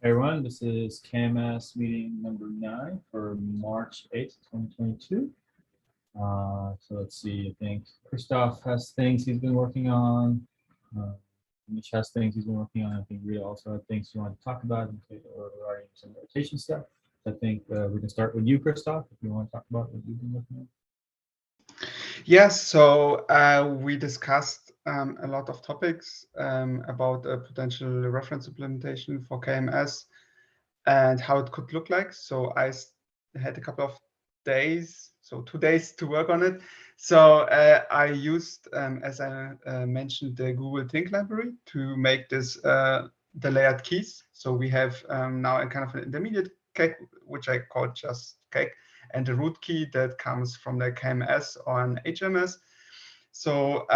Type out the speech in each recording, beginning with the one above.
Hey everyone, this is KMS meeting number 9 for March 8th, 2022. So let's see, I think Christoph has things he's been working on. Mitch has things he's been working on. I think Rita also had things you want to talk about regarding some rotation stuff. I think we can start with you, Christoph, if you want to talk about what you've been working on. Yes, so we discussed a lot of topics about a potential reference implementation for KMS and how it could look like. So I had a couple of days, so 2 days to work on it. So I used, as I mentioned, the Google Think library to make this the layered keys. So we have now a kind of an intermediate cake, which I call just cake, and a root key that comes from the KMS or an HMS. So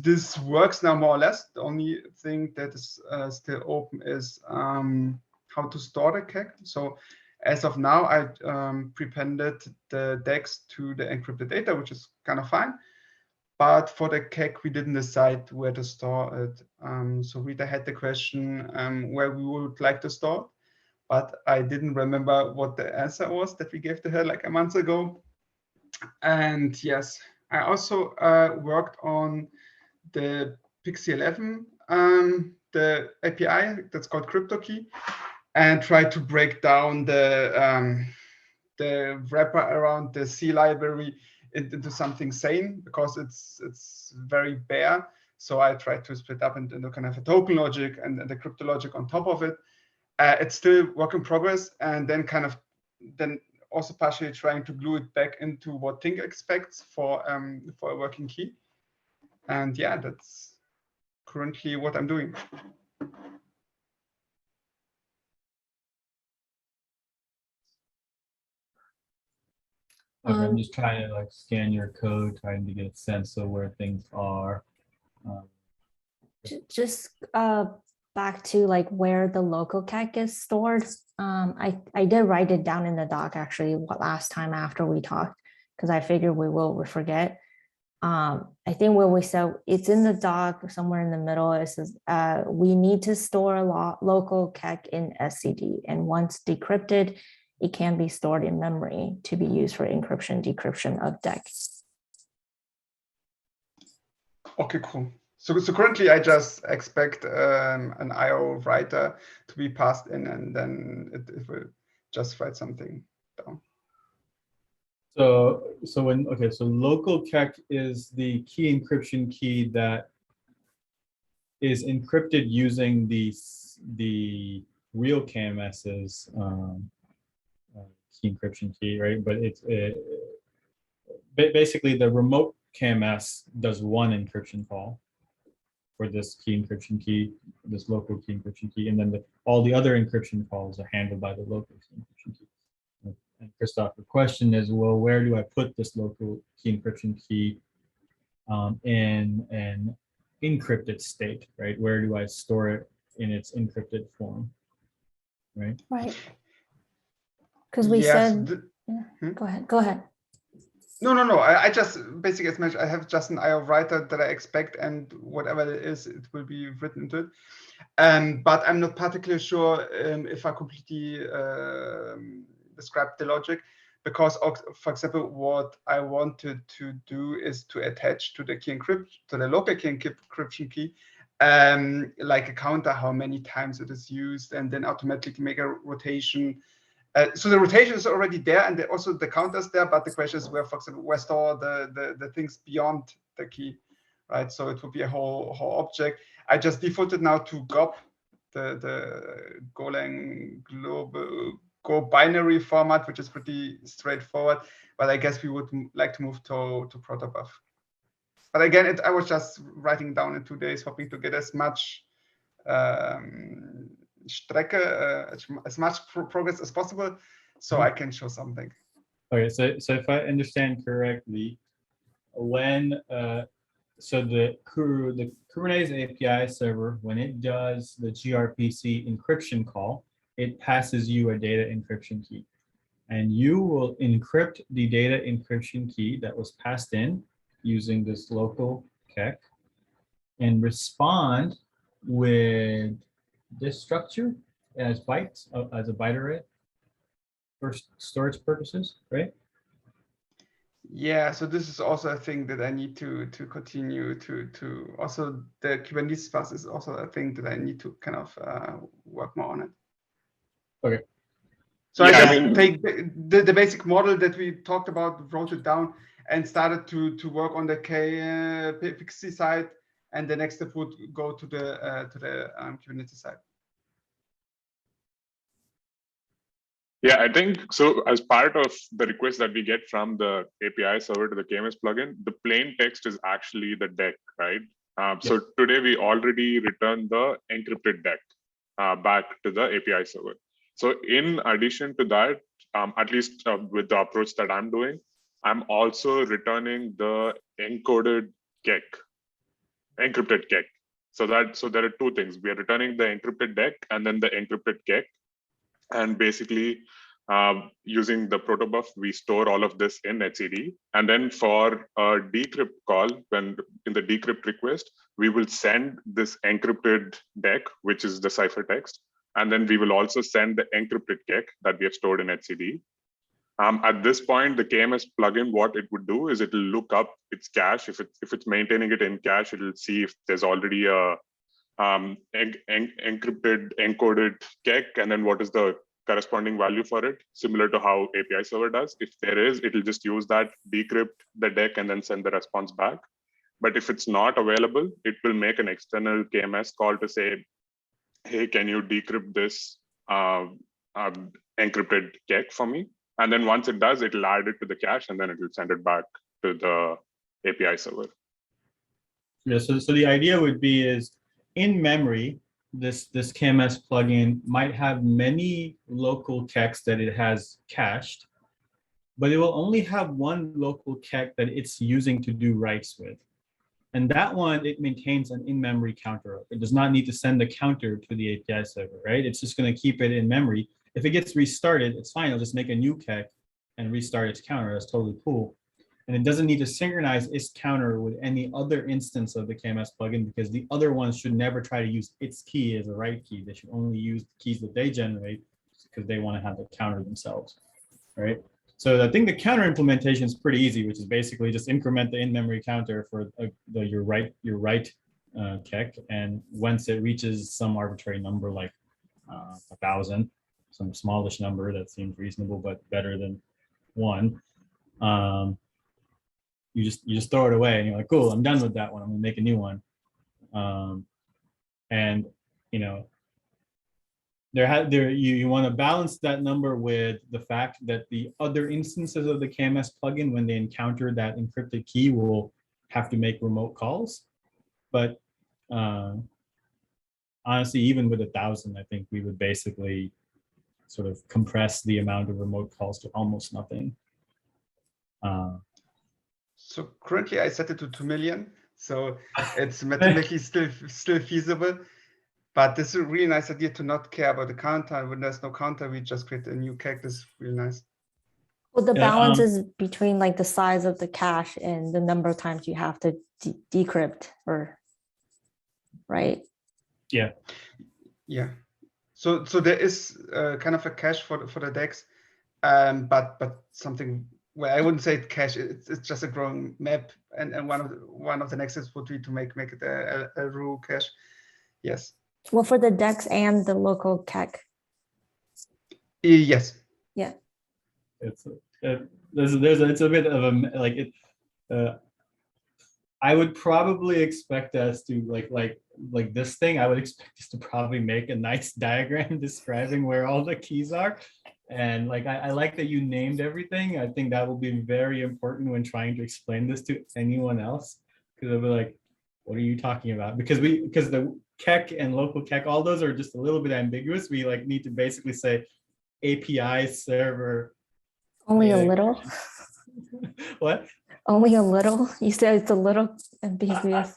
this works now more or less. The only thing that is still open is how to store the KEK. So as of now, I prepended the DEX to the encrypted data, which is kind of fine. But for the KEK, we didn't decide where to store it. So Rita had the question where we would like to store it, but I didn't remember what the answer was that we gave to her like a month ago. And yes, I also worked on the Pixie 11, the API that's called CryptoKey, and tried to break down the wrapper around the C library into something sane, because it's very bare. So I tried to split up into kind of a token logic and the crypto logic on top of it. It's still work in progress, and then also partially trying to glue it back into what Think expects for a working key. And yeah, that's currently what I'm doing. Okay, I'm just trying to scan your code, trying to get a sense of where things are. Just back to where the local KEK is stored. I did write it down in the doc actually last time after we talked, because I figured we forget. I think when we said it's in the doc somewhere in the middle, it says we need to store a local KEK in SCD, and once decrypted, it can be stored in memory to be used for encryption, decryption of DEX. Okay, cool. So currently I just expect an IO writer to be passed in, and then it will just write something down. So local KEK is the key encryption key that is encrypted using the real KMS's key encryption key, right? But it's basically the remote KMS does one encryption call for this key encryption key, this local key encryption key, and then all the other encryption calls are handled by the local key encryption key. And Christoph, the question is, well, where do I put this local key encryption key in an encrypted state, right? Where do I store it in its encrypted form, right? Right. Because we said, go ahead. No. I just basically, as mentioned, I have just an IO writer that I expect, and whatever it is, it will be written into it. But I'm not particularly sure if I completely describe the logic, because, for example, what I wanted to do is to attach to the local key encryption key, like a counter how many times it is used, and then automatically make a rotation. So the rotation is already there, and also the counter is there, but the question is where, for example, where store the things beyond the key, right? So it would be a whole object. I just defaulted now to GOP, the Golang global Go binary format, which is pretty straightforward. But I guess we would like to move to protobuf. But again, I was just writing down in 2 days, hoping to get as much Strecke, as much progress as possible, so I can show something. Okay, so if I understand correctly, when so the Kubernetes API server, when it does the gRPC encryption call, it passes you a data encryption key, and you will encrypt the data encryption key that was passed in using this local KEK and respond with this structure as bytes, as a byte array for storage purposes, right? Yeah, so this is also a thing that I need to continue to also the Kubernetes bus is also a thing that I need to kind of work more on it. Okay. So Yeah, I I just mean- take the basic model that we talked about, wrote it down, and started to work on the KPXC side, and the next step would go to the Kubernetes side. Yeah, I think so. As part of the request that we get from the API server to the KMS plugin, the plain text is actually the deck, right? So today we already returned the encrypted deck back to the API server. So in addition to that, at least with the approach that I'm doing, I'm also returning the encoded KEK, encrypted KEK. So there are two things. We are returning the encrypted deck and then the encrypted KEK. And basically, using the protobuf, we store all of this in etcd. And then for a decrypt call, when in the decrypt request, we will send this encrypted deck, which is the ciphertext. And then we will also send the encrypted KEK that we have stored in etcd. At this point, the KMS plugin, what it would do is it will look up its cache. If it's maintaining it in cache, it will see if there's already a encrypted, encoded KEK, and then what is the corresponding value for it, similar to how API server does. If there is, it will just use that, decrypt the deck, and then send the response back. But if it's not available, it will make an external KMS call to say, hey, can you decrypt this encrypted KEK for me? And then once it does, it'll add it to the cache, and then it will send it back to the API server. Yeah, so the idea would be is in memory, this KMS plugin might have many local KEKs that it has cached, but it will only have one local KEK that it's using to do writes with. And that one, it maintains an in-memory counter. It does not need to send the counter to the API server, right? It's just going to keep it in memory. If it gets restarted, it's fine. It'll just make a new KEK and restart its counter. That's totally cool. And it doesn't need to synchronize its counter with any other instance of the KMS plugin, because the other ones should never try to use its key as a write key. They should only use the keys that they generate because they want to have the counter themselves, right? So I think the counter implementation is pretty easy, which is basically just increment the in-memory counter for your write KEK, and once it reaches some arbitrary number like 1,000, some smallish number that seems reasonable but better than 1. You just throw it away and you're like, cool, I'm done with that one. I'm gonna make a new one. And you know, you want to balance that number with the fact that the other instances of the KMS plugin, when they encounter that encrypted key, will have to make remote calls. But honestly, even with 1,000, I think we would basically sort of compress the amount of remote calls to almost nothing. So currently I set it to 2 million. So it's mathematically still feasible. But this is a really nice idea to not care about the counter. When there's no counter, we just create a new KEK. This is really nice. Well, the balance is between like the size of the cache and the number of times you have to decrypt, or right? Yeah. Yeah. So there is kind of a cache for the decks, but something where I wouldn't say cache. It's just a growing map, and one of the next steps would be to make it a row cache. Yes. Well, for the DEX and the local KEK. Yes. Yeah. It's a bit of a like it. I would probably expect us to like this thing. I would expect us to probably make a nice diagram describing where all the keys are. And like I like that you named everything. I think that will be very important when trying to explain this to anyone else, because they'll be like, what are you talking about? Because the KEK and local KEK, all those are just a little bit ambiguous. We like need to basically say API server. Only a little. What? Only a little. You said it's a little ambiguous.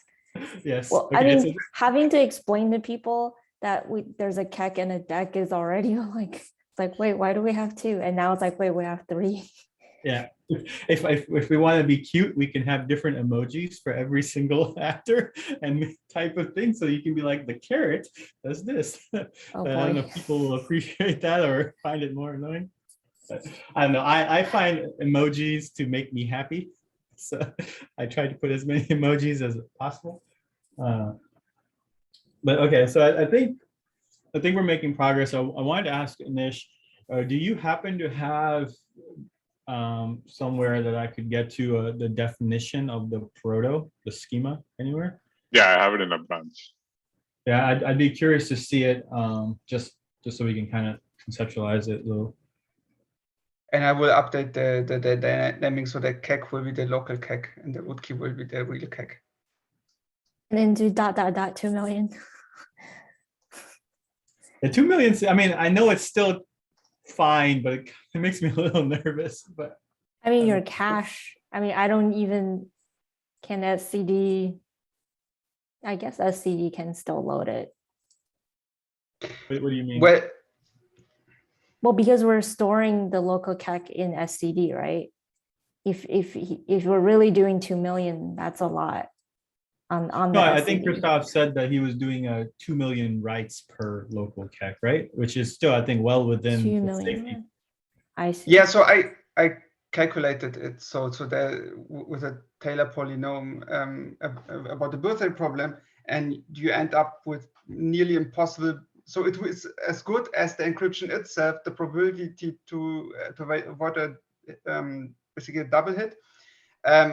Yes. Well, Okay, I mean, so having to explain to people that there's a KEK and a deck is already like, it's like, wait, why do we have 2? And now it's like, wait, we have 3. Yeah, if we want to be cute, we can have different emojis for every single actor and type of thing. So you can be like, the carrot does this. Oh But I don't know boy. if people will appreciate that or find it more annoying. But I don't know. I find emojis to make me happy. So I try to put as many emojis as possible. But okay, so I think we're making progress. I wanted to ask Anish, do you happen to have somewhere that I could get to the definition of the proto, the schema anywhere? Yeah, I have it in a branch. Yeah, I'd be curious to see it, just so we can kind of conceptualize it a little. And I will update the dynamic so the CAC will be the local CAC and the root key will be the real CAC. And then do ... 2 million. The 2 million, I mean, I know it's still fine, but it makes me a little nervous. But I mean, your cache, I mean, I don't even, can SCD, I guess SCD can still load it. what do you mean? Well, because we're storing the local CAC in SCD, right? If we're really doing 2 million, that's a lot on No, the I think SCD. Christoph said that he was doing 2 million writes per local CAC, right? Which is still, I think, well within 2 the safety. million. I see. yeah, so I calculated it so there with a Taylor polynomial about the birthday problem, and you end up with nearly impossible. So it was as good as the encryption itself. The probability to avoid a basically a double hit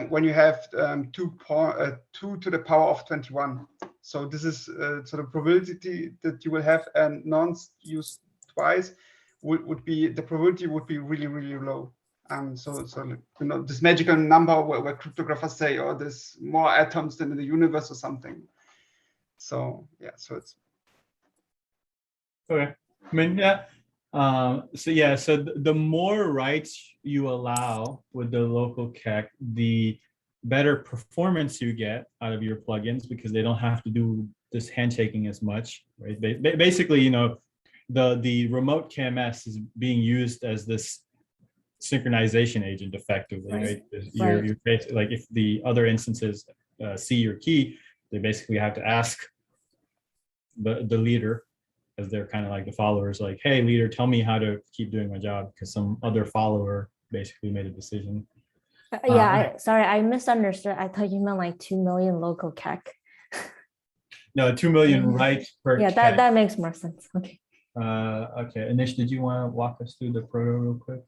when you have 2 to the power of 21. So this is so the probability that you will have and nonce used twice would be, the probability would be really, really low. So you know, this magical number where cryptographers say, oh, there's more atoms than in the universe or something. So yeah, so it's Okay. I mean, yeah. So yeah, so the more rights you allow with the local CAC, the better performance you get out of your plugins, because they don't have to do this handshaking as much, right? They basically, you know, the remote KMS is being used as this synchronization agent effectively, right? You're basically, like, if the other instances see your key, they basically have to ask the leader, as they're kind of like the followers, like, hey, leader, tell me how to keep doing my job, because some other follower basically made a decision. Yeah, sorry, I misunderstood. I thought you meant like 2 million local CAC. No, 2 million rights per Yeah, CAC. that makes more sense. Okay. Okay, Anish, did you want to walk us through the proto real quick?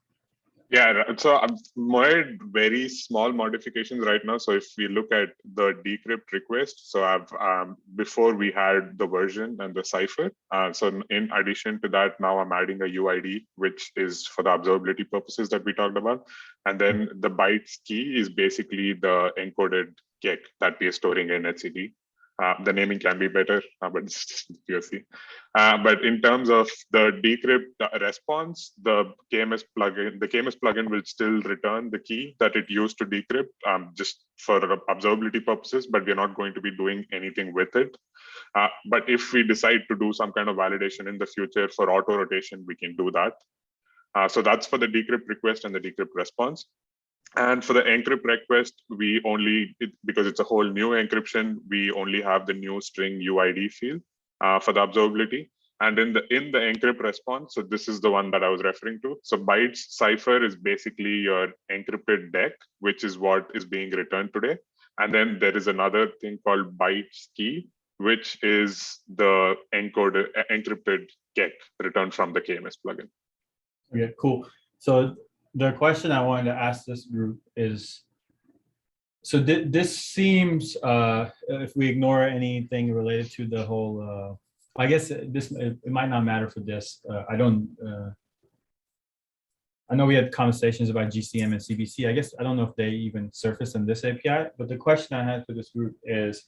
Yeah, so I've made very small modifications right now. So if we look at the decrypt request, so I've before we had the version and the cipher. So in addition to that, now I'm adding a UID, which is for the observability purposes that we talked about. And then the bytes key is basically the encoded KEK that we are storing in etcd. The naming can be better, but it's just POC. But in terms of the decrypt response, the KMS plugin will still return the key that it used to decrypt, just for observability purposes, but we're not going to be doing anything with it. But if we decide to do some kind of validation in the future for auto rotation, we can do that. So that's for the decrypt request and the decrypt response. And for the encrypt request, we only, because it's a whole new encryption, we only have the new string UID field for the observability. And in the encrypt response, so this is the one that I was referring to. So bytes cipher is basically your encrypted DEC, which is what is being returned today. And then there is another thing called bytes key, which is the encrypted KEK returned from the KMS plugin. Okay, cool. So the question I wanted to ask this group is, so this seems, if we ignore anything related to the whole, I guess it might not matter for this. I know we had conversations about GCM and CBC. I guess I don't know if they even surface in this API, but the question I had for this group is,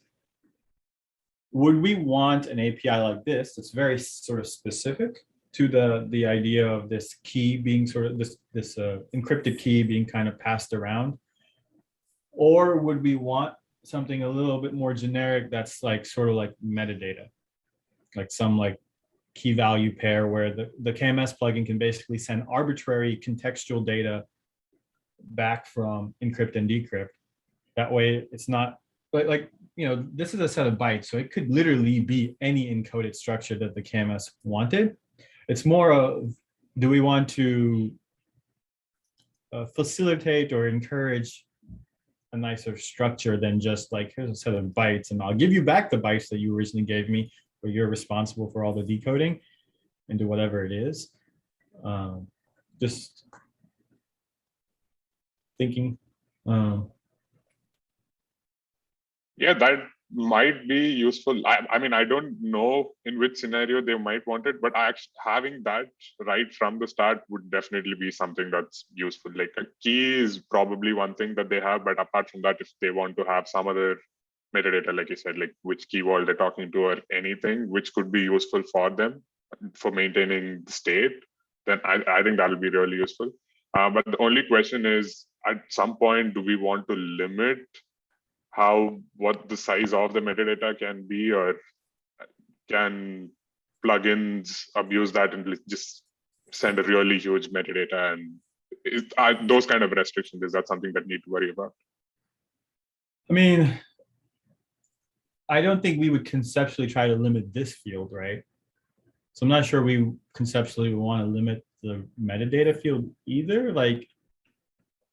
would we want an API like this that's very sort of specific to the idea of this key being sort of this encrypted key being kind of passed around? Or would we want something a little bit more generic that's like sort of like metadata, like some like key value pair where the KMS plugin can basically send arbitrary contextual data back from encrypt and decrypt. That way it's not like this is a set of bytes, so it could literally be any encoded structure that the KMS wanted. It's more of, do we want to facilitate or encourage a nicer structure than just like, here's a set of bytes and I'll give you back the bytes that you originally gave me, but you're responsible for all the decoding and do whatever it is. Just thinking. Yeah, that might be useful. I mean, I don't know in which scenario they might want it, but actually having that right from the start would definitely be something that's useful. Like a key is probably one thing that they have, but apart from that, if they want to have some other metadata, like you said, like which key vault they're talking to or anything, which could be useful for them for maintaining the state, then I think that'll be really useful. But the only question is, at some point, do we want to limit what the size of the metadata can be, or can plugins abuse that and just send a really huge metadata? And those kind of restrictions, is that something that need to worry about? I mean, I don't think we would conceptually try to limit this field, right? So I'm not sure we conceptually want to limit the metadata field either. Like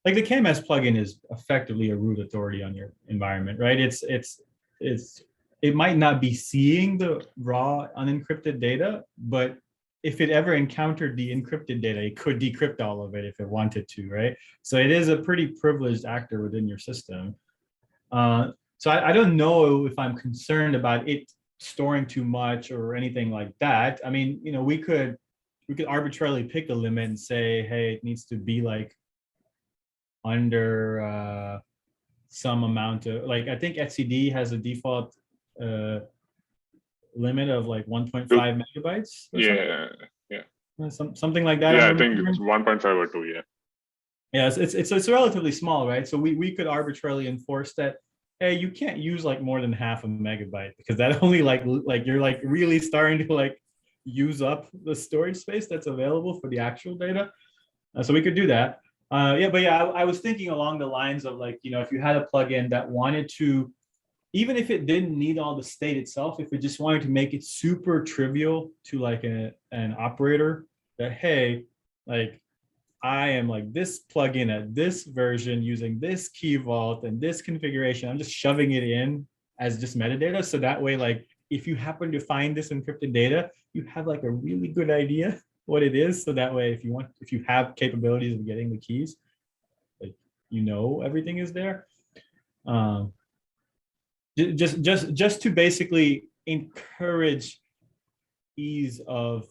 the KMS plugin is effectively a root authority on your environment, right? It might not be seeing the raw unencrypted data, but if it ever encountered the encrypted data, it could decrypt all of it if it wanted to, right? So it is a pretty privileged actor within your system. So I don't know if I'm concerned about it storing too much or anything like that. I mean, we could arbitrarily pick a limit and say, hey, it needs to be like under some amount of, like, I think etcd has a default limit of like 1.5 megabytes or something like that. Yeah, I think it's 1.5 or 2. Yeah, it's relatively small, right? So we could arbitrarily enforce that, hey, you can't use like more than half a megabyte, because that only like you're like really starting to like use up the storage space that's available for the actual data. So we could do that. I was thinking along the lines of like, if you had a plugin that wanted to, even if it didn't need all the state itself, if it just wanted to make it super trivial to like an operator that, hey, like I am like this plugin at this version using this key vault and this configuration, I'm just shoving it in as just metadata. So that way, like if you happen to find this encrypted data, you have like a really good idea what it is. So that way, if you have capabilities of getting the keys, like everything is there. Just to basically encourage ease of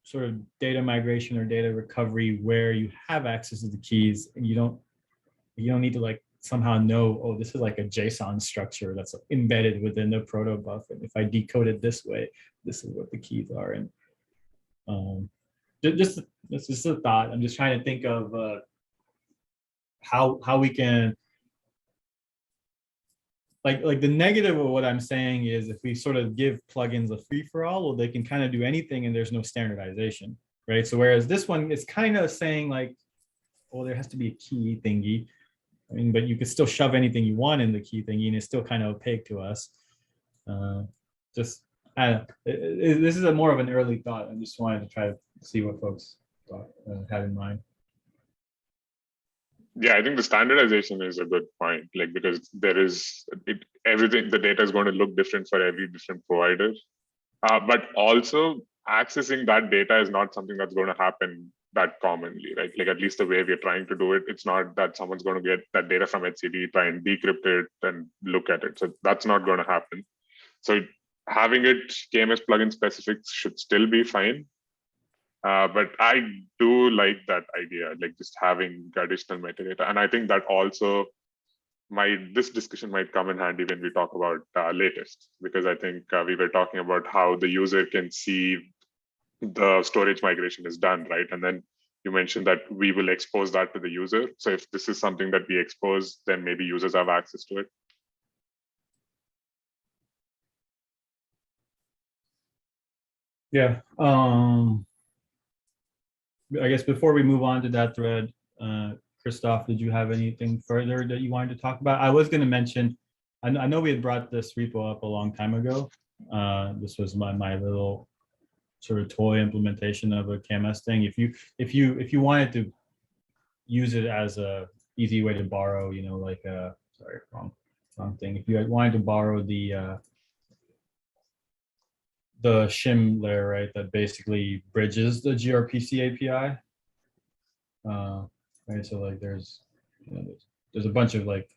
sort of data migration or data recovery where you have access to the keys and you don't need to like somehow know, oh, this is like a JSON structure that's embedded within the protobuf, and if I decode it this way, this is what the keys are. And this is a thought. I'm just trying to think of how we can, like the negative of what I'm saying is, if we sort of give plugins a free-for-all, well, they can kind of do anything and there's no standardization, right? So whereas this one is kind of saying like, well, there has to be a key thingy. I mean, but you could still shove anything you want in the key thingy and it's still kind of opaque to us. This is a more of an early thought. I just wanted to try to see what folks had in mind. Yeah, I think the standardization is a good point, like, because everything, the data is going to look different for every different provider. But also accessing that data is not something that's going to happen that commonly, right? Like, at least the way we're trying to do it, it's not that someone's going to get that data from etcd, try and decrypt it and look at it. So that's not going to happen. So having it KMS plugin specific should still be fine. But I do like that idea, like just having additional metadata. And I think that also this discussion might come in handy when we talk about latest, because I think we were talking about how the user can see the storage migration is done, right? And then you mentioned that we will expose that to the user. So if this is something that we expose, then maybe users have access to it. Yeah. I guess before we move on to that thread, Christoph, did you have anything further that you wanted to talk about? I was going to mention, I know we had brought this repo up a long time ago. This was my little sort of toy implementation of a KMS thing. If you wanted to use it as a easy way to borrow, you know, like sorry, wrong thing. If you wanted to borrow the shim layer, right, that basically bridges the gRPC API. Right, so like there's a bunch of like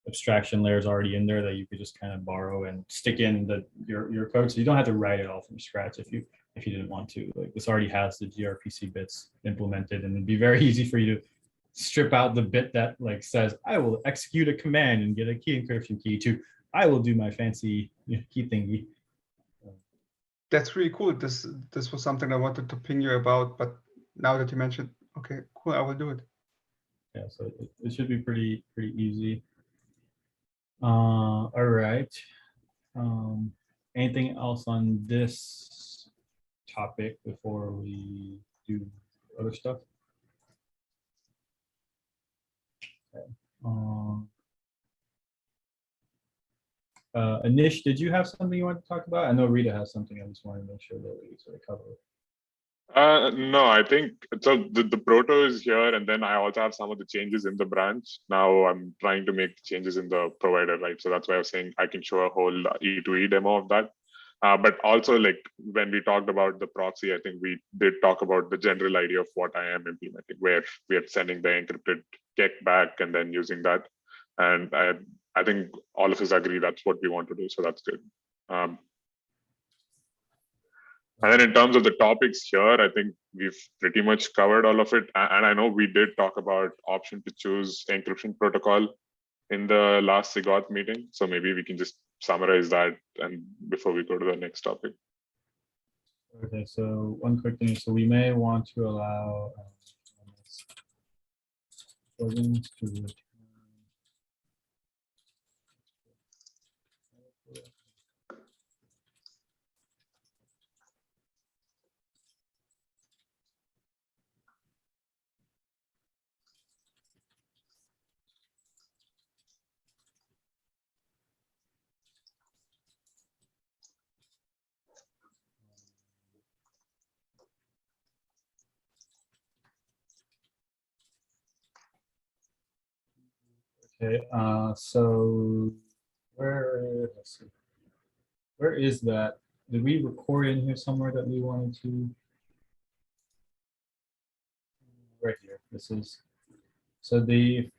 abstraction layers already in there that you could just kind of borrow and stick in your code, so you don't have to write it all from scratch if you didn't want to. Like this already has the gRPC bits implemented, and it'd be very easy for you to strip out the bit that like says I will execute a command and get a key encryption key to I will do my fancy key thingy. That's really cool. This was something I wanted to ping you about, but now that you mentioned, okay, cool, I will do it. Yeah, so it should be pretty easy. All right. Anything else on this topic before we do other stuff? Okay. Anish, did you have something you want to talk about? I know Rita has something. I just wanted to make sure that we sort of cover it. No, I think so. The proto is here, and then I also have some of the changes in the branch. Now I'm trying to make the changes in the provider, right? So that's why I was saying I can show a whole E2E demo of that. But also, like when we talked about the proxy, I think we did talk about the general idea of what I am implementing, where we are sending the encrypted KEK back and then using that. And I think all of us agree that's what we want to do. So that's good. And then in terms of the topics here, I think we've pretty much covered all of it. And I know we did talk about option to choose encryption protocol in the last SIGAUTH meeting. So maybe we can just summarize that and before we go to the next topic. Okay, so one quick thing. So we may want to allow plugins to return. Okay, so let's see, where is that? Did we record in here somewhere that we wanted to? Right here. This is so the.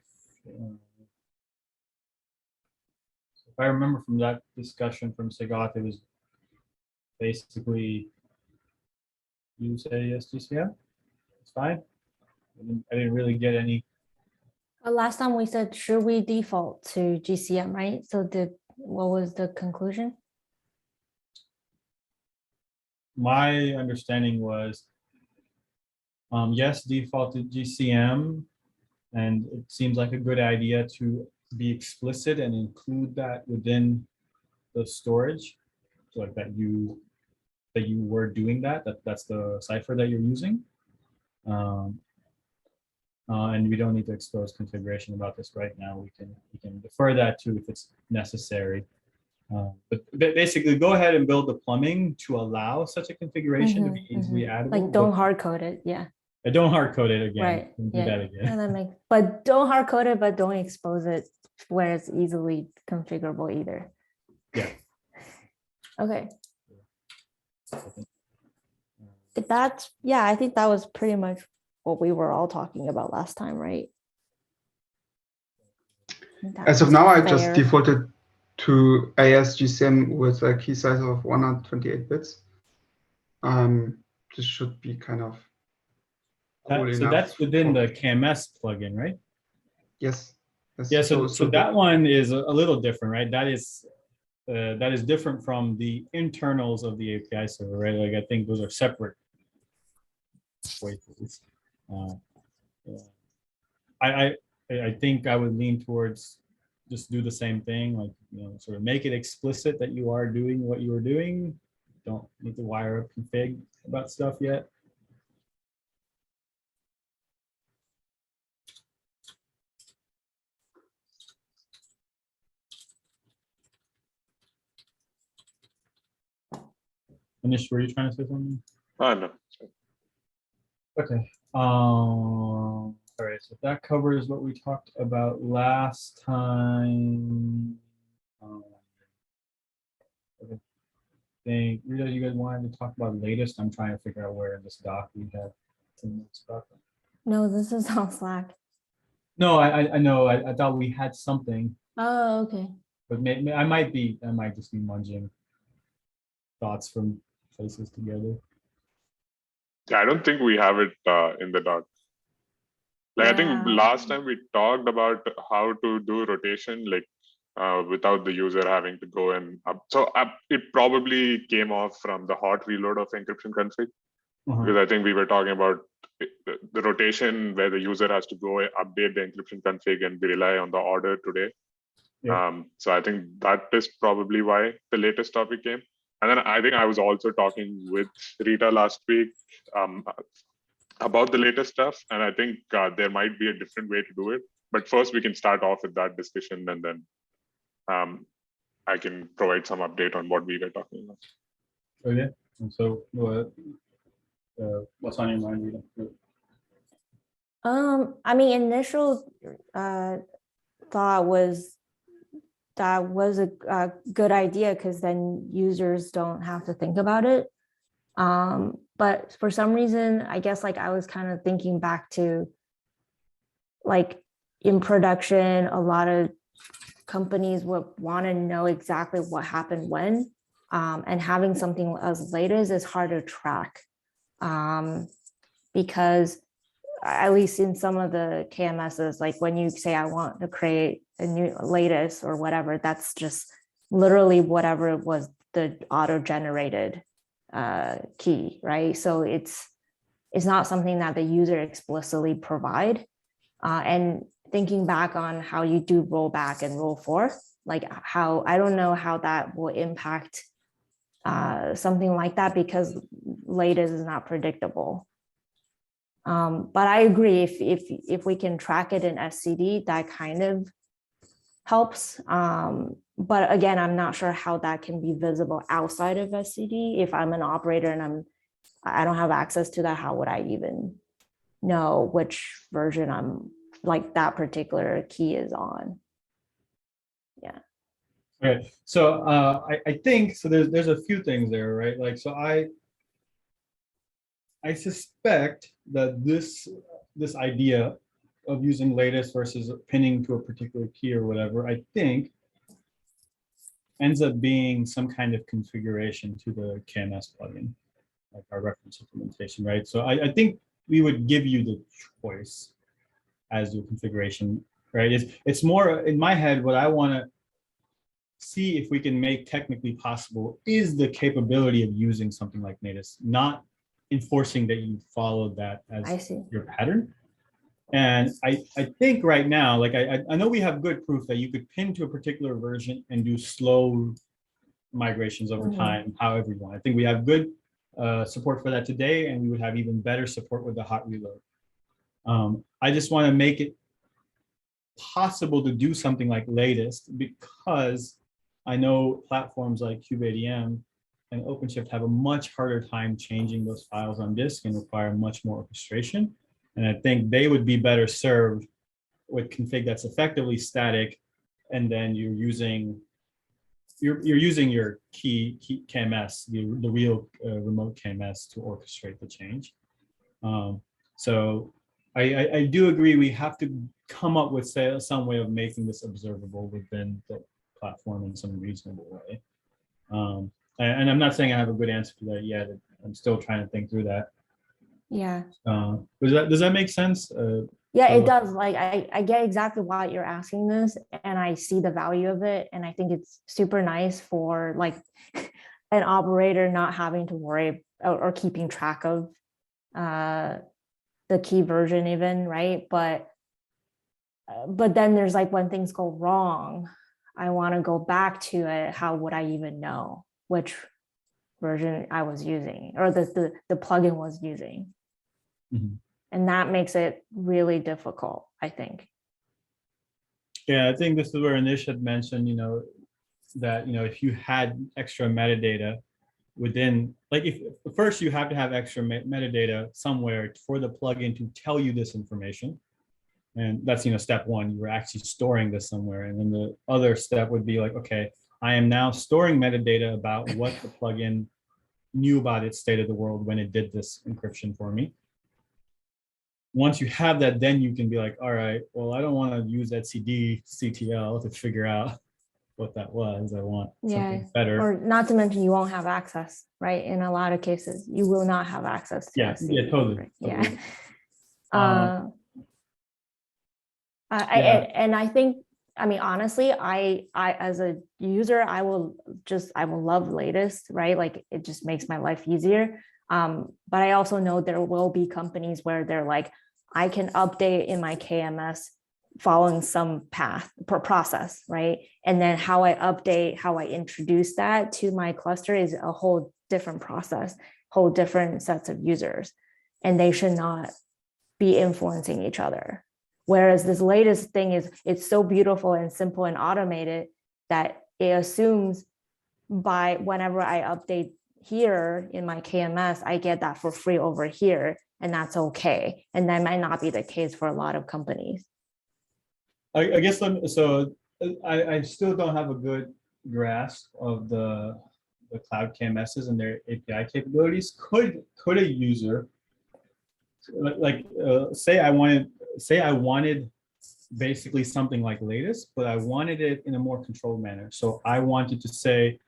If I remember from that discussion from SIGAUTH, it was basically use AES-GCM. It's fine. I didn't really get any. Last time we said, should we default to GCM, right? So what was the conclusion? My understanding was, yes, default to GCM, and it seems like a good idea to be explicit and include that within the storage, so like that you were doing that's the cipher that you're using. And we don't need to expose configuration about this right now. We can defer that to if it's necessary. But basically, go ahead and build the plumbing to allow such a configuration to be easily addable. Like don't hard code it, yeah. Don't hard code it again. Right. Don't do that again. Yeah, that makes. But don't hard code it, but don't expose it where it's easily configurable either. Yeah. Okay. I think that was pretty much what we were all talking about last time, right? As of now, I just defaulted to AES-GCM with a key size of 128 bits. This should be kind of cool enough. So that's within the KMS plugin, right? Yes. Yeah. So that one is a little different, right? That is different from the internals of the API server, right? Like I think those are separate wafers. I think I would lean towards just do the same thing, like sort of make it explicit that you are doing what you are doing. Don't need to wire up config about stuff yet. Anish, were you trying to say something? No. Sorry. Okay. All right. So that covers what we talked about last time. Okay. Think, Rita, you guys wanted to talk about latest? I'm trying to figure out where in this doc we have some stuff. No, this is on Slack. No, I know. I thought we had something, Oh, okay. but I might just be munging thoughts from places together. Yeah, I don't think we have it in the doc. Like I think Yeah. last time we talked about how to do rotation, like without the user having to go and up. So it probably came off from the hot reload of encryption config, because I think we were talking about the rotation where the user has to go update the encryption config and we rely on the order today. Yeah. So I think that is probably why the latest topic came. And then I think I was also talking with Rita last week about the latest stuff. And I think there might be a different way to do it. But first we can start off with that discussion, and then I can provide some update on what we were talking about. Okay. And so what's on your mind, Rita? I mean, initial thought was that was a good idea, because then users don't have to think about it. But for some reason, I guess like I was kind of thinking back to like in production, a lot of companies would want to know exactly what happened when, and having something as late as is hard to track, because at least in some of the KMSs, like when you say, I want to create a new latest or whatever, that's just literally whatever was the auto-generated key, right? So it's not something that the user explicitly provide. And thinking back on how you do roll back and roll forth, like how, I don't know how that will impact something like that, because latest is not predictable. But I agree, if we can track it in SCD, that kind of helps. But again, I'm not sure how that can be visible outside of SCD. If I'm an operator and I don't have access to that, how would I even know which version I'm like that particular key is on? Yeah. Okay. So I think so. There's a few things there, right? Like so I suspect that this idea of using latest versus pinning to a particular key or whatever, I think ends up being some kind of configuration to the KMS plugin, like our reference implementation, right? So I think we would give you the choice as your configuration, right? It's more in my head, what I want to see if we can make technically possible is the capability of using something like Natus, not enforcing that you follow that as your pattern. And I think right now, like I know we have good proof that you could pin to a particular version and do slow migrations over time, however you want. I think we have good support for that today, and we would have even better support with the hot reload. I just want to make it possible to do something like latest, because I know platforms like KubeADM and OpenShift have a much harder time changing those files on disk and require much more orchestration. And I think they would be better served with config that's effectively static, and then you're using your key KMS, the real remote KMS, to orchestrate the change. So I do agree we have to come up with some way of making this observable within the platform in some reasonable way. And I'm not saying I have a good answer to that yet. I'm still trying to think through that. Yeah. Does that make sense? Yeah, it does. Like I get exactly why you're asking this, and I see the value of it. And I think it's super nice for like an operator not having to worry or keeping track of the key version even, right? But then there's like when things go wrong, I want to go back to it. How would I even know which version I was using or the plugin was using? Mm-hmm. And that makes it really difficult, I think. Yeah, I think this is where Anish had mentioned, that, if you had extra metadata, within, like if first you have to have extra metadata somewhere for the plugin to tell you this information. And that's, step one, you were actually storing this somewhere. And then the other step would be like, okay, I am now storing metadata about what the plugin knew about its state of the world when it did this encryption for me. Once you have that, then you can be like, all right, well, I don't want to use etcd-ctl to figure out what that was. I want something better. Or not to mention, you won't have access, right? In a lot of cases, you will not have access to Yeah, CD, totally. right? Totally. Yeah. And I think, I mean, honestly, I as a user, I will love latest, right? Like it just makes my life easier. But I also know there will be companies where they're like, I can update in my KMS following some path per process, right? And then how I update, how I introduce that to my cluster is a whole different process, whole different sets of users, and they should not be influencing each other. Whereas this latest thing it's so beautiful and simple and automated that it assumes by whenever I update here in my KMS, I get that for free over here, and that's okay. And that might not be the case for a lot of companies. I guess I still don't have a good grasp of the cloud KMSs and their API capabilities. Could a user say I wanted basically something like latest, but I wanted it in a more controlled manner. So I wanted to say,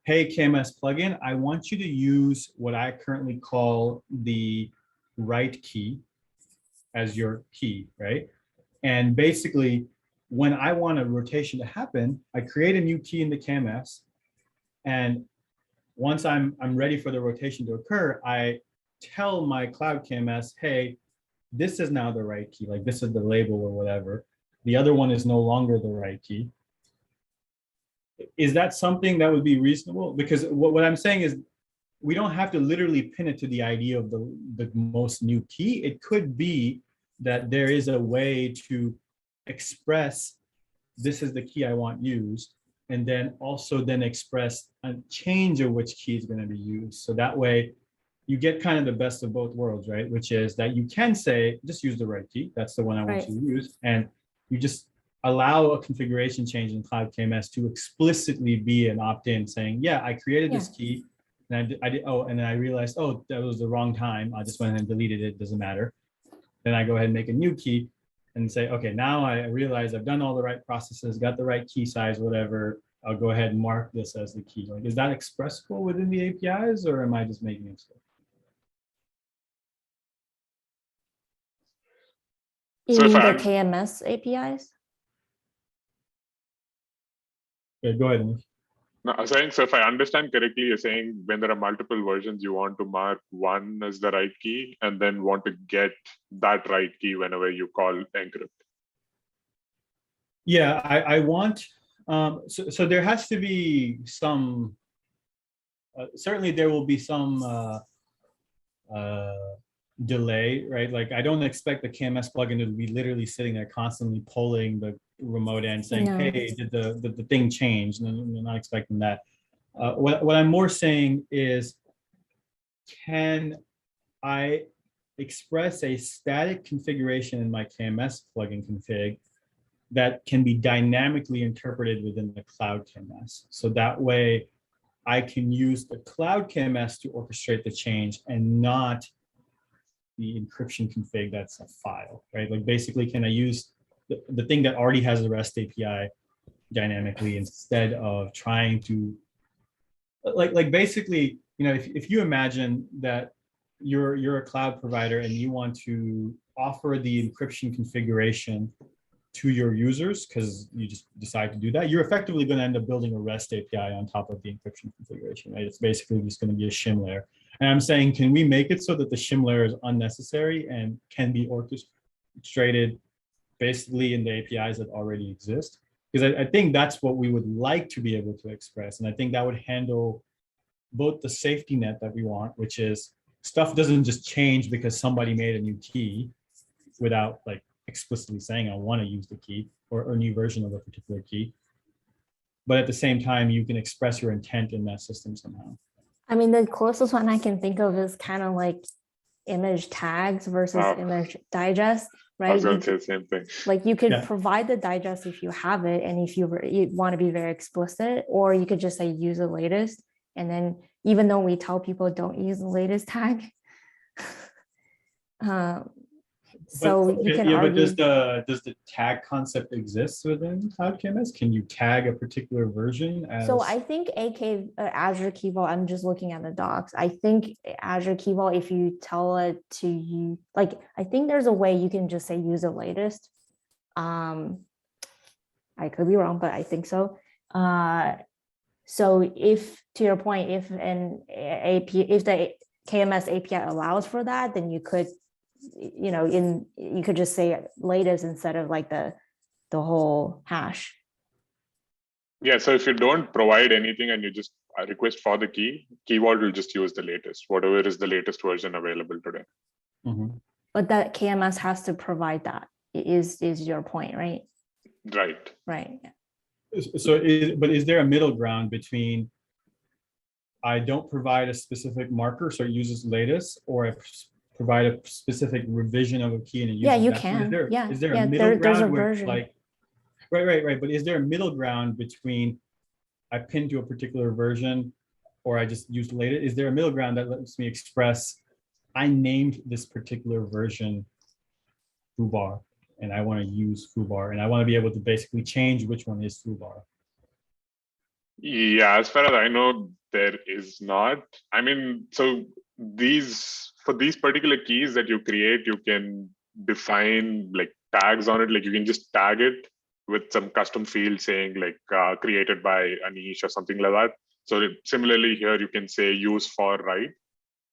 hey, KMS plugin, I want you to use what I currently call the write key as your key, right? And basically, when I want a rotation to happen, I create a new key in the KMS. And once I'm ready for the rotation to occur, I tell my cloud KMS, hey, this is now the right key, like this is the label or whatever. The other one is no longer the right key. Is that something that would be reasonable? Because what I'm saying is we don't have to literally pin it to the idea of the most new key. It could be that there is a way to express this is the key I want used, and then also then express a change of which key is going to be used. So that way you get kind of the best of both worlds, right? Which is that you can say, just use the right key. That's the one I want you to use. And you just allow a configuration change in Cloud KMS to explicitly be an opt-in saying, yeah, I created this key. And I did, and then I realized, oh, that was the wrong time. I just went ahead and deleted it, doesn't matter. Then I go ahead and make a new key and say, okay, now I realize I've done all the right processes, got the right key size, whatever. I'll go ahead and mark this as the key. Like, is that expressible within the APIs, or am I just making it stuff? You mean the KMS APIs? Yeah, go ahead. No, I'm saying, so if I understand correctly, you're saying when there are multiple versions, you want to mark one as the right key and then want to get that right key whenever you call encrypt. Yeah, I want, so there has to be some, certainly there will be some delay, right? Like I don't expect the KMS plugin to be literally sitting there constantly polling the remote end saying, hey, did the thing change? And I'm not expecting that. What I'm more saying is, can I express a static configuration in my KMS plugin config that can be dynamically interpreted within the cloud KMS? So that way I can use the cloud KMS to orchestrate the change and not the encryption config that's a file, right? Like basically, can I use the thing that already has the REST API dynamically instead of trying to, like basically, if you imagine that you're a cloud provider and you want to offer the encryption configuration to your users because you just decide to do that, you're effectively going to end up building a REST API on top of the encryption configuration, right? It's basically just going to be a shim layer. And I'm saying, can we make it so that the shim layer is unnecessary and can be orchestrated basically in the APIs that already exist? Because I think that's what we would like to be able to express. And I think that would handle both the safety net that we want, which is stuff doesn't just change because somebody made a new key without like explicitly saying I want to use the key or a new version of a particular key. But at the same time, you can express your intent in that system somehow. I mean, the closest one I can think of is kind of like image tags versus Oh. image digest, I right? was going You to say the same thing. Like you could Yeah. provide the digest if you have it, and if you want to be very explicit, or you could just say use the latest. And then even though we tell people don't use the latest tag, so you can but argue. does the tag concept exist within Cloud KMS? Can you tag a particular version as? So I think Azure Key Vault, I'm just looking at the docs. I think Azure Key Vault, if you tell it to you, like, I think there's a way you can just say use the latest. I could be wrong, but I think so. So if, to your point, if if the KMS API allows for that, then you could, you could just say latest instead of like the whole hash. Yeah, so if you don't provide anything and you just request for the key, Key Vault will just use the latest, whatever is the latest version available today. But that KMS has to provide that, is your point, right? Right. Right. So, but is there a middle ground between I don't provide a specific marker, so it uses latest, or I provide a specific revision of a key and it uses Yeah, you that? can. Is there Yeah, a middle there's a ground where, version. like, right. But is there a middle ground between I pin to a particular version or I just use the latest? Is there a middle ground that lets me express I named this particular version foobar and I want to use foobar and I want to be able to basically change which one is foobar? Yeah, as far as I know, there is not. I mean, so for these particular keys that you create, you can define like tags on it. Like you can just tag it with some custom field saying like created by Anish or something like that. So similarly here, you can say use for write.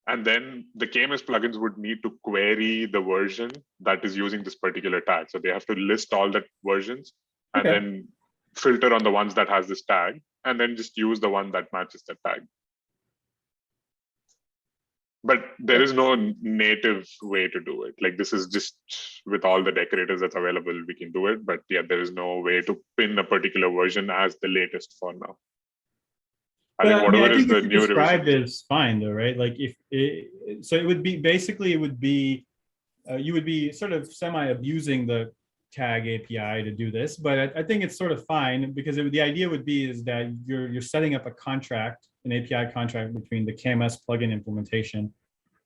And then the KMS plugins would need to query the version that is using this particular tag. So they have to list all the versions and then filter on the ones that has this tag, and then just use the one that matches the tag. But there is no native way to do it. Like this is just with all the decorators that's available, we can do it. But yeah, there is no way to pin a particular version as the latest for now. I think whatever is the new described revision is fine though, right? Like if so it would be basically you would be sort of semi-abusing the tag API to do this, but I think it's sort of fine because the idea would be is that you're setting up a contract, an API contract between the KMS plugin implementation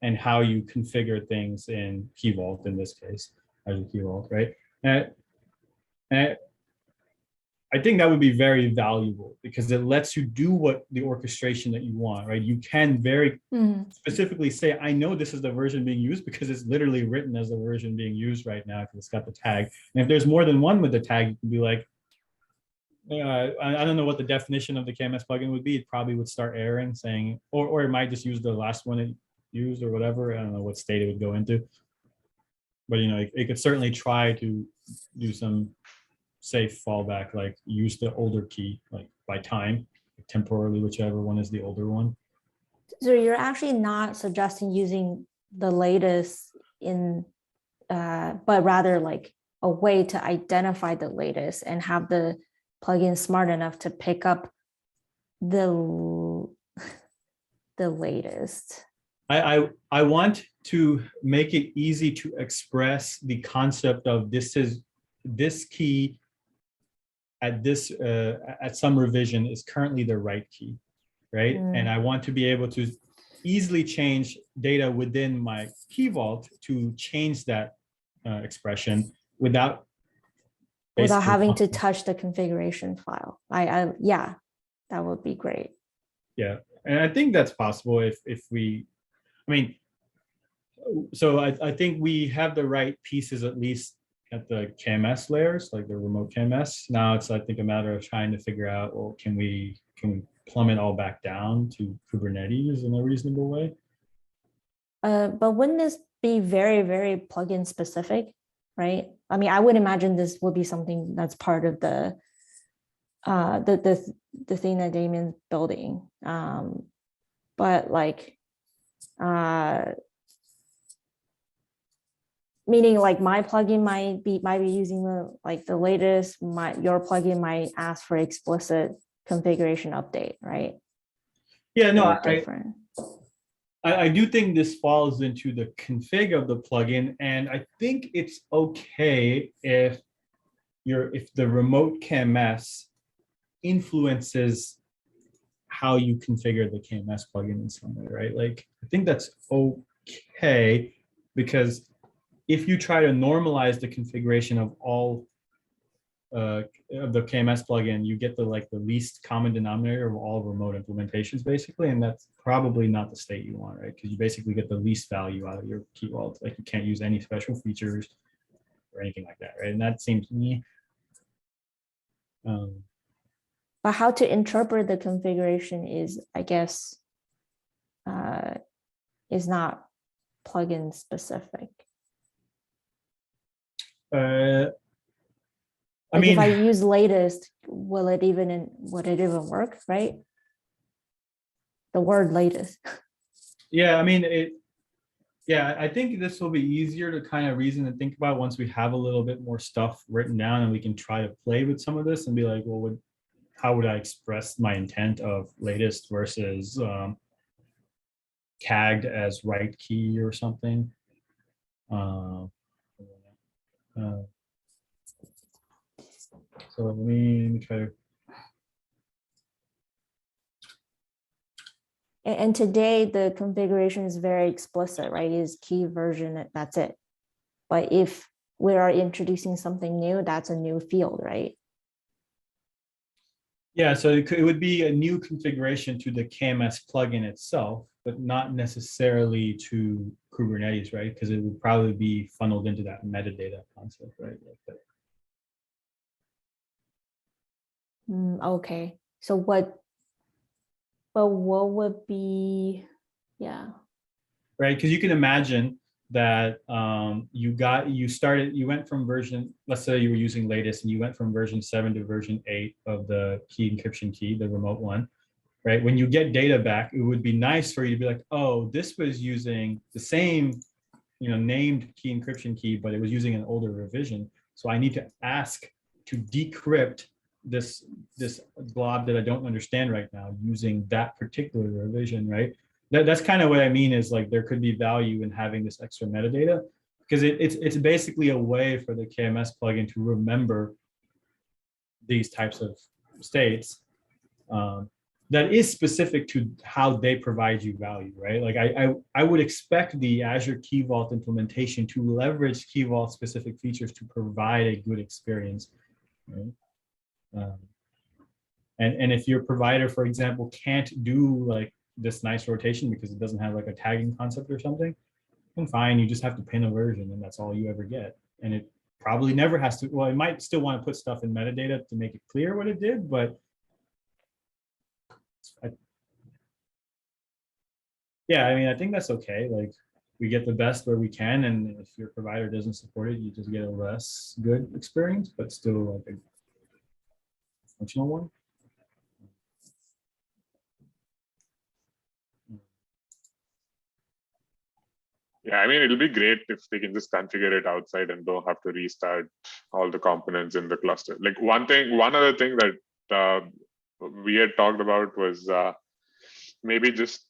and how you configure things in Key Vault in this case, Azure Key Vault, right? And I think that would be very valuable because it lets you do what the orchestration that you want, right? You can very specifically say, I know this is the version being used because it's literally written as the version being used right now because it's got the tag. And if there's more than one with the tag, you can be like, I don't know what the definition of the KMS plugin would be. It probably would start erroring saying, or it might just use the last one it used or whatever. I don't know what state it would go into. But it could certainly try to do some safe fallback, like use the older key, like by time, temporarily, whichever one is the older one. So you're actually not suggesting using the latest but rather like a way to identify the latest and have the plugin smart enough to pick up the latest. I want to make it easy to express the concept of this key at some revision is currently the right key, right? And I want to be able to easily change data within my Key Vault to change that expression without having to touch the configuration file. Yeah, that would be great. Yeah, and I think that's possible if we, I mean, so I think we have the right pieces at least at the KMS layers, like the remote KMS. Now it's, I think, a matter of trying to figure out, well, can we plumb it all back down to Kubernetes in a reasonable way? But wouldn't this be very, very plugin specific, right? I mean, I would imagine this would be something that's part of the thing that Damien's building. But like, meaning like my plugin might be using the latest, your plugin might ask for explicit configuration update, right? Yeah, no, I do think this falls into the config of the plugin, and I think it's okay if the remote KMS influences how you configure the KMS plugin in some way, right? Like, I think that's okay, because if you try to normalize the configuration of all of the KMS plugin, you get the least common denominator of all remote implementations, basically, and that's probably not the state you want, right? Because you basically get the least value out of your key vault. Like, you can't use any special features or anything like that, right? And that seems to me. But how to interpret the configuration is, I guess, is not plugin specific. I mean, if I use latest, would it even work, right? The word latest. Yeah, I mean, I think this will be easier to kind of reason and think about once we have a little bit more stuff written down, and we can try to play with some of this and be like, well, how would I express my intent of latest versus tagged as right key or something. So let me try to. And today the configuration is very explicit, right? Is key version, that's it. But if we are introducing something new, that's a new field, right? Yeah, so it would be a new configuration to the KMS plugin itself, but not necessarily to Kubernetes, right? Because it would probably be funneled into that metadata concept, right? Okay, so what would be, yeah. Right, because you can imagine that you went from version, let's say you were using latest and you went from version 7 to version 8 of the key encryption key, the remote one, right? When you get data back, it would be nice for you to be like, oh, this was using the same, named key encryption key, but it was using an older revision. So I need to ask to decrypt this blob that I don't understand right now using that particular revision, right? That's kind of what I mean, is like there could be value in having this extra metadata, because it's basically a way for the KMS plugin to remember these types of states that is specific to how they provide you value, right? Like I would expect the Azure Key Vault implementation to leverage Key Vault specific features to provide a good experience, right? And if your provider, for example, can't do like this nice rotation because it doesn't have like a tagging concept or something, then fine, you just have to pin a version and that's all you ever get. And it probably never has to, well, it might still want to put stuff in metadata to make it clear what it did, but yeah, I mean, I think that's okay. Like, we get the best where we can, and if your provider doesn't support it, you just get a less good experience, but still like a functional one. Yeah, I mean, it'll be great if they can just configure it outside and don't have to restart all the components in the cluster. Like one other thing that we had talked about was maybe just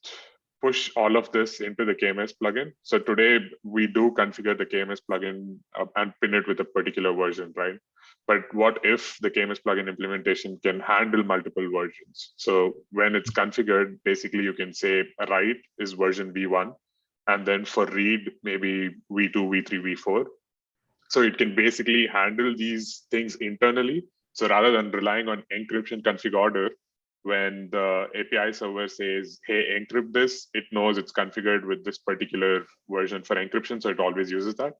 push all of this into the KMS plugin. So today we do configure the KMS plugin and pin it with a particular version, right? But what if the KMS plugin implementation can handle multiple versions? So when it's configured, basically you can say write is version v1, and then for read, maybe v2, v3, v4. So it can basically handle these things internally. So rather than relying on encryption config order, when the API server says, hey, encrypt this, it knows it's configured with this particular version for encryption, so it always uses that.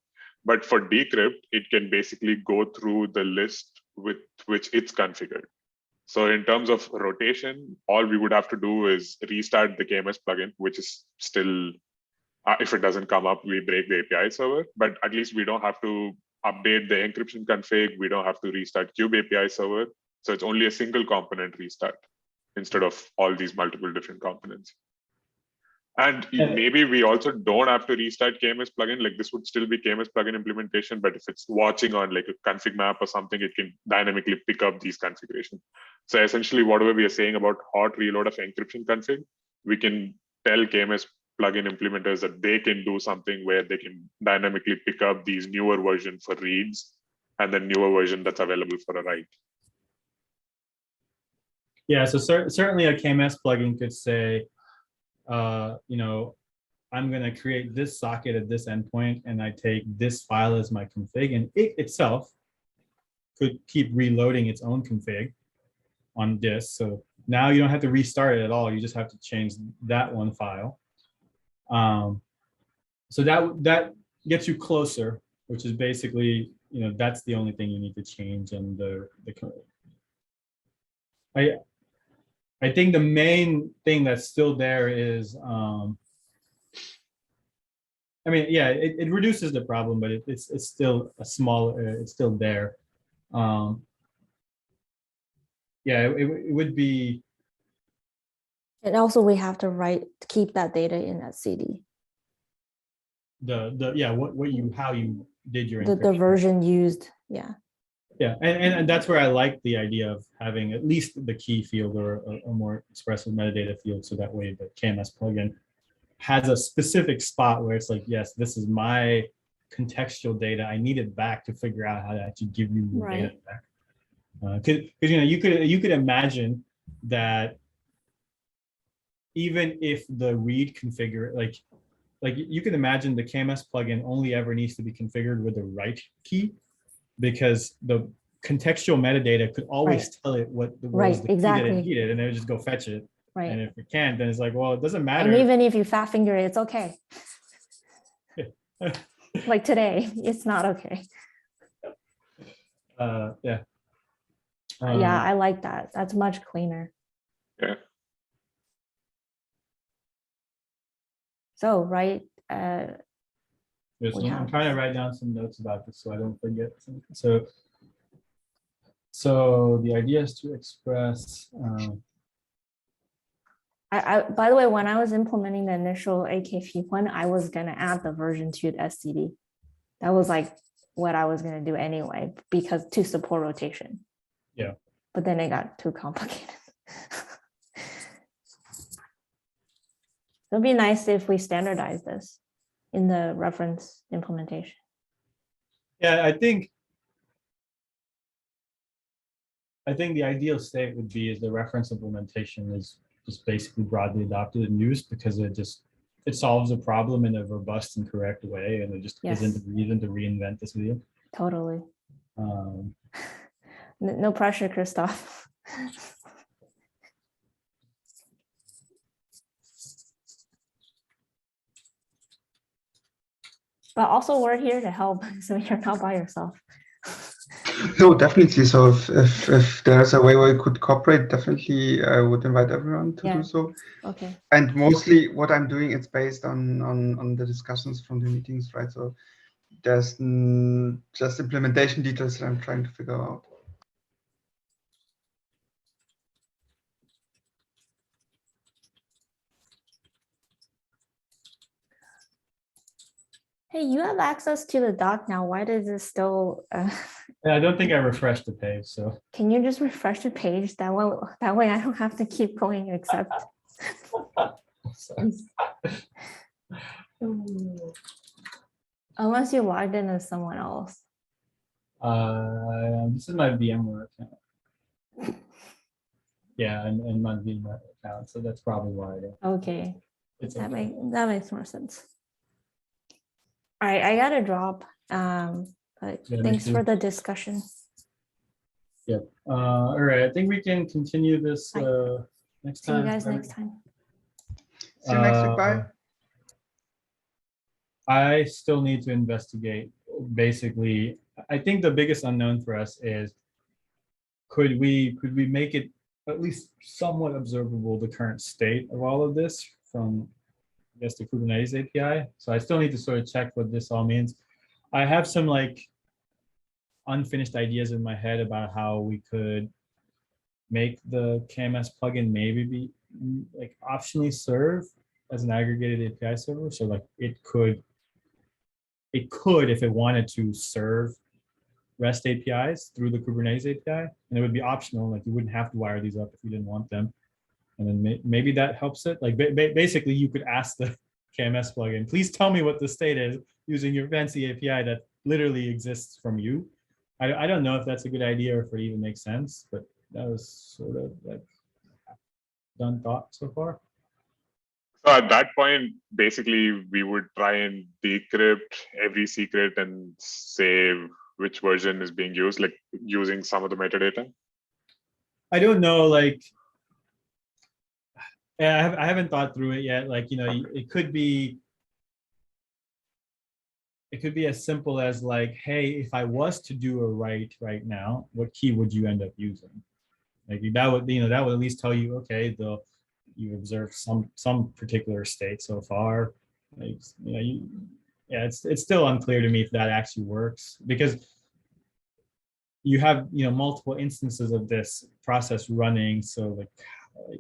But for decrypt, it can basically go through the list with which it's configured. So in terms of rotation, all we would have to do is restart the KMS plugin, which is still, if it doesn't come up, we break the API server, but at least we don't have to update the encryption config. We don't have to restart Cube API server. So it's only a single component restart instead of all these multiple different components. And maybe we also don't have to restart KMS plugin. Like this would still be KMS plugin implementation, but if it's watching on like a config map or something, it can dynamically pick up these configurations. So essentially whatever we are saying about hot reload of encryption config, we can tell KMS plugin implementers that they can do something where they can dynamically pick up these newer version for reads and the newer version that's available for a write. Yeah, so certainly a KMS plugin could say, you know, I'm going to create this socket at this endpoint, and I take this file as my config, and it itself could keep reloading its own config on disk. So now you don't have to restart it at all. You just have to change that one file. So that gets you closer, which is basically, you know, that's the only thing you need to change. And I think the main thing that's still there is, I mean, yeah, it reduces the problem, but it's still a small, it's still there. Yeah, it would be. And also we have to keep that data in that CD. Yeah, how you did your The encryption. version used, yeah. Yeah, and that's where I like the idea of having at least the key field or a more expressive metadata field, so that way the KMS plugin has a specific spot where it's like, yes, this is my contextual data. I need it back to figure out how to actually give you the data back. Because you know, you could imagine that even if the read configure, like you can imagine the KMS plugin only ever needs to be configured with the write key, because the contextual metadata could always tell it what was the key that it needed, and it would just go fetch it. Right. And if it can't, then it's like, well, it doesn't matter. And even if you fat finger it, it's okay. Like today, it's not okay. Yeah. Yeah, I like that. That's much cleaner. Yeah. So, right. I'm trying to write down some notes about this so I don't forget something. So the idea is to express. By the way, when I was implementing the initial AKP one, I was gonna add the version 2 STD. That was like what I was gonna do anyway, because to support rotation. Yeah. But then it got too complicated. It'd be nice if we standardize this in the reference implementation. Yeah, I think the ideal state would be is the reference implementation is just basically broadly adopted and used, because it solves a problem in a robust and correct way, and it just isn't a reason to reinvent this wheel. Totally. No pressure, Christoph. But also we're here to help, so you're not by yourself. No, definitely. So if there's a way where we could cooperate, definitely I would invite everyone to do so. Okay. And mostly what I'm doing, it's based on the discussions from the meetings, right? So there's just implementation details that I'm trying to figure out. Hey, you have access to the doc now. Why does it still? Yeah, I don't think I refreshed the page, so. Can you just refresh the page? That way I don't have to keep going except. Unless you logged in as someone else. This is my VMware account. Yeah, and my VMware account, so that's probably why. Okay, It's that okay. makes more sense. All right, I gotta drop. But Yeah, thanks for the discussion. Yep. All right, I think we can continue this next See time. you guys next time. See you next week. Bye. I still need to investigate. Basically, I think the biggest unknown for us is could we make it at least somewhat observable, the current state of all of this from, I guess, the Kubernetes API. So I still need to sort of check what this all means. I have some like unfinished ideas in my head about how we could make the KMS plugin maybe be like optionally serve as an aggregated API server. So like it could, if it wanted to, serve REST APIs through the Kubernetes API, and it would be optional. Like you wouldn't have to wire these up if you didn't want them. And then maybe that helps it. Like basically, you could ask the KMS plugin. Please tell me what the state is using your fancy API that literally exists from you. I don't know if that's a good idea or if it even makes sense, but that was sort of like done thought so far. So at that point, basically, we would try and decrypt every secret and save which version is being used, like using some of the metadata. I don't know, like, yeah, I haven't thought through it yet. Like, you know, it could be as simple as like, hey, if I was to do a write right now, what key would you end up using? Like that would, you know, that would at least tell you, okay, you observed some particular state so far. Like, you know, yeah, it's still unclear to me if that actually works, because you have, you know, multiple instances of this process running. So like,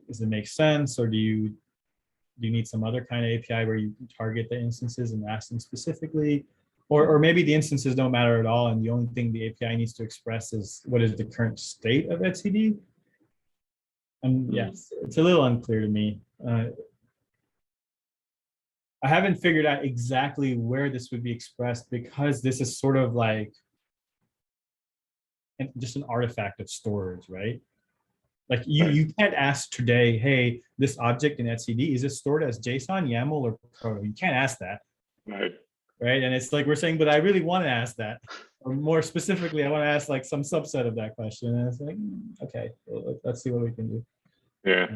does it make sense, or do you need some other kind of API where you target the instances and ask them specifically? Or maybe the instances don't matter at all, and the only thing the API needs to express is what is the current state of etcd. And yes, it's a little unclear to me. I haven't figured out exactly where this would be expressed, because this is sort of like just an artifact of storage, right? Like you can't ask today, hey, this object in etcd, is it stored as JSON, YAML, or proto? You can't ask that. Right. And it's like we're saying, but I really want to ask that. Or more specifically, I want to ask like some subset of that question. And it's like, okay, well, let's see what we can do. Yeah.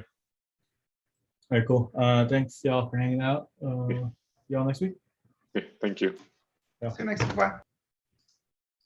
All right, cool. Thanks y'all for hanging out. Y'all next week. Thank you. See you next week. Bye.